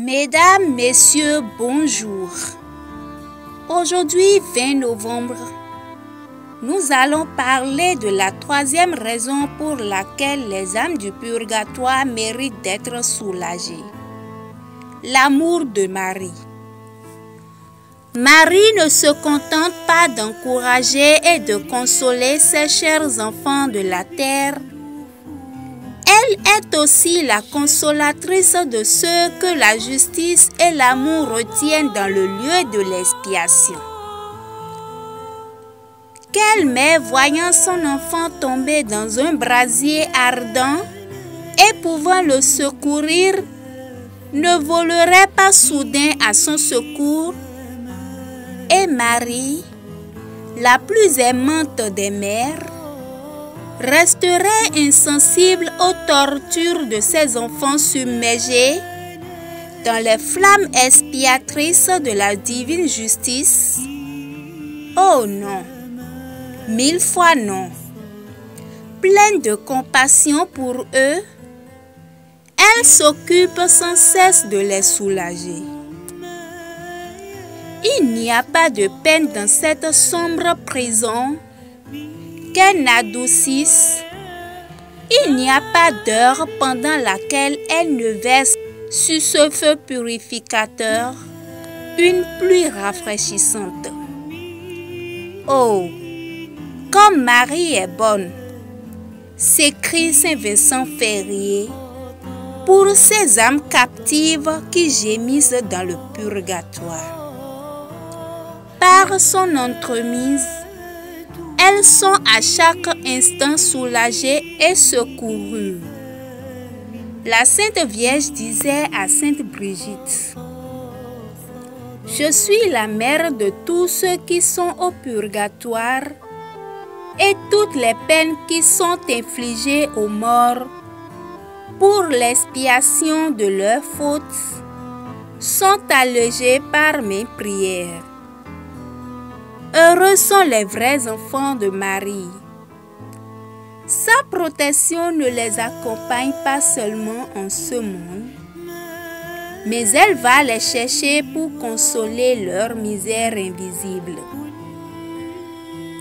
Mesdames, Messieurs, bonjour. Aujourd'hui, 20 novembre, nous allons parler de la troisième raison pour laquelle les âmes du purgatoire méritent d'être soulagées. L'amour de Marie. Marie ne se contente pas d'encourager et de consoler ses chers enfants de la terre. Elle est aussi la consolatrice de ceux que la justice et l'amour retiennent dans le lieu de l'expiation. Quelle mère, voyant son enfant tomber dans un brasier ardent et pouvant le secourir, ne volerait pas soudain à son secours? Et Marie, la plus aimante des mères, resterait insensible aux tortures de ses enfants submergés dans les flammes expiatrices de la divine justice? Oh non, 1000 fois non. Pleine de compassion pour eux, elle s'occupe sans cesse de les soulager. Il n'y a pas de peine dans cette sombre prison qu'elle n'adoucisse. Il n'y a pas d'heure pendant laquelle elle ne verse sur ce feu purificateur une pluie rafraîchissante. Oh, comme Marie est bonne, s'écrie Saint Vincent Ferrier pour ces âmes captives qui gémissent dans le purgatoire. Par son entremise, elles sont à chaque instant soulagées et secourues. La Sainte Vierge disait à Sainte Brigitte: « Je suis la mère de tous ceux qui sont au purgatoire, et toutes les peines qui sont infligées aux morts pour l'expiation de leurs fautes sont allégées par mes prières. Heureux sont les vrais enfants de Marie. Sa protection ne les accompagne pas seulement en ce monde, mais elle va les chercher pour consoler leur misère invisible,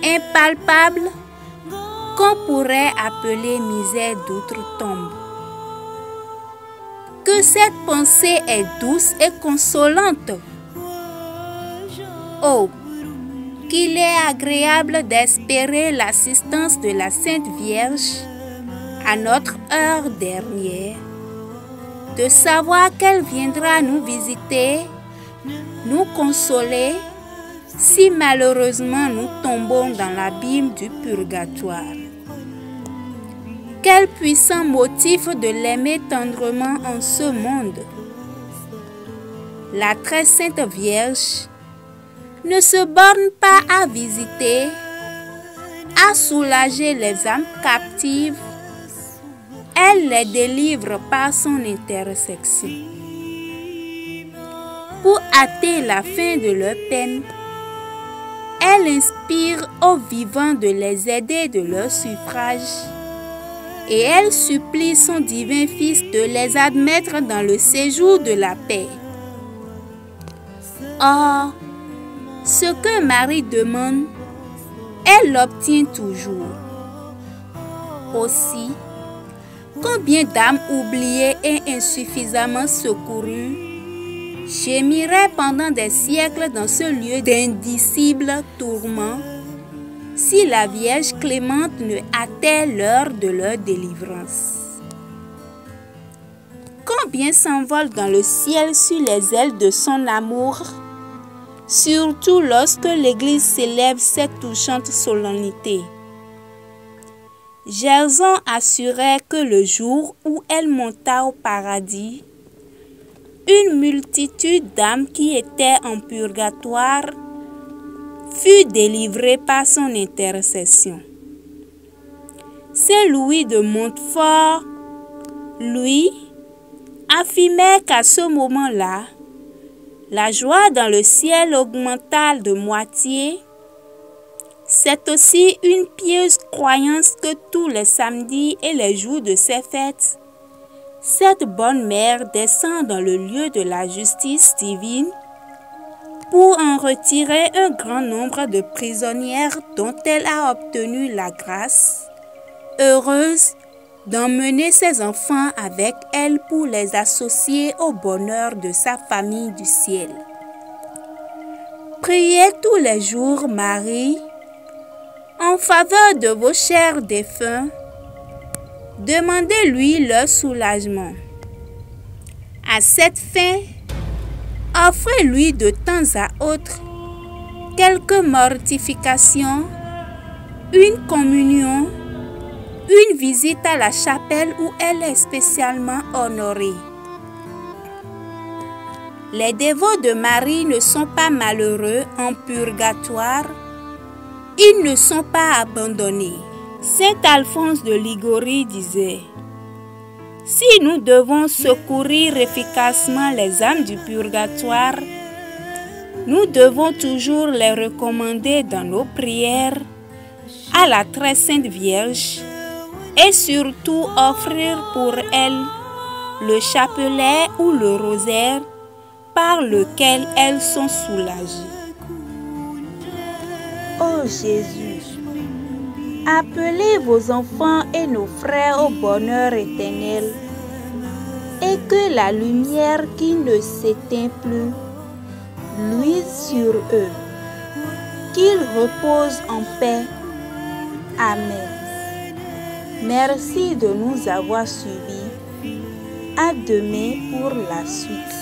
impalpable, qu'on pourrait appeler misère d'outre-tombe. Que cette pensée est douce et consolante. Oh, qu'il est agréable d'espérer l'assistance de la Sainte Vierge à notre heure dernière, de savoir qu'elle viendra nous visiter, nous consoler, si malheureusement nous tombons dans l'abîme du purgatoire. Quel puissant motif de l'aimer tendrement en ce monde! La très Sainte Vierge ne se borne pas à visiter, à soulager les âmes captives, elle les délivre par son intercession. Pour hâter la fin de leur peine, elle inspire aux vivants de les aider de leur suffrage et elle supplie son divin Fils de les admettre dans le séjour de la paix. Or, ce que Marie demande, elle l'obtient toujours. Aussi, combien d'âmes oubliées et insuffisamment secourues gémiraient pendant des siècles dans ce lieu d'indicibles tourments si la Vierge clémente ne hâtait l'heure de leur délivrance. Combien s'envolent dans le ciel sur les ailes de son amour, surtout lorsque l'Église célèbre cette touchante solennité. Gerson assurait que le jour où elle monta au paradis, une multitude d'âmes qui étaient en purgatoire fut délivrée par son intercession. Saint Louis de Montfort, lui, affirmait qu'à ce moment-là, la joie dans le ciel augmenta de moitié. C'est aussi une pieuse croyance que tous les samedis et les jours de ces fêtes, cette bonne mère descend dans le lieu de la justice divine pour en retirer un grand nombre de prisonnières dont elle a obtenu la grâce, heureuse d'emmener ses enfants avec elle pour les associer au bonheur de sa famille du ciel. Priez tous les jours Marie en faveur de vos chers défunts. Demandez-lui leur soulagement. À cette fin, offrez-lui de temps à autre quelques mortifications, une communion, une visite à la chapelle où elle est spécialement honorée. Les dévots de Marie ne sont pas malheureux en purgatoire, ils ne sont pas abandonnés. Saint Alphonse de Liguori disait: si nous devons secourir efficacement les âmes du purgatoire, nous devons toujours les recommander dans nos prières à la très sainte Vierge et surtout offrir pour elles le chapelet ou le rosaire par lequel elles sont soulagées. Ô Jésus, appelez vos enfants et nos frères au bonheur éternel et que la lumière qui ne s'éteint plus luise sur eux, qu'ils reposent en paix. Amen. Merci de nous avoir suivis. À demain pour la suite.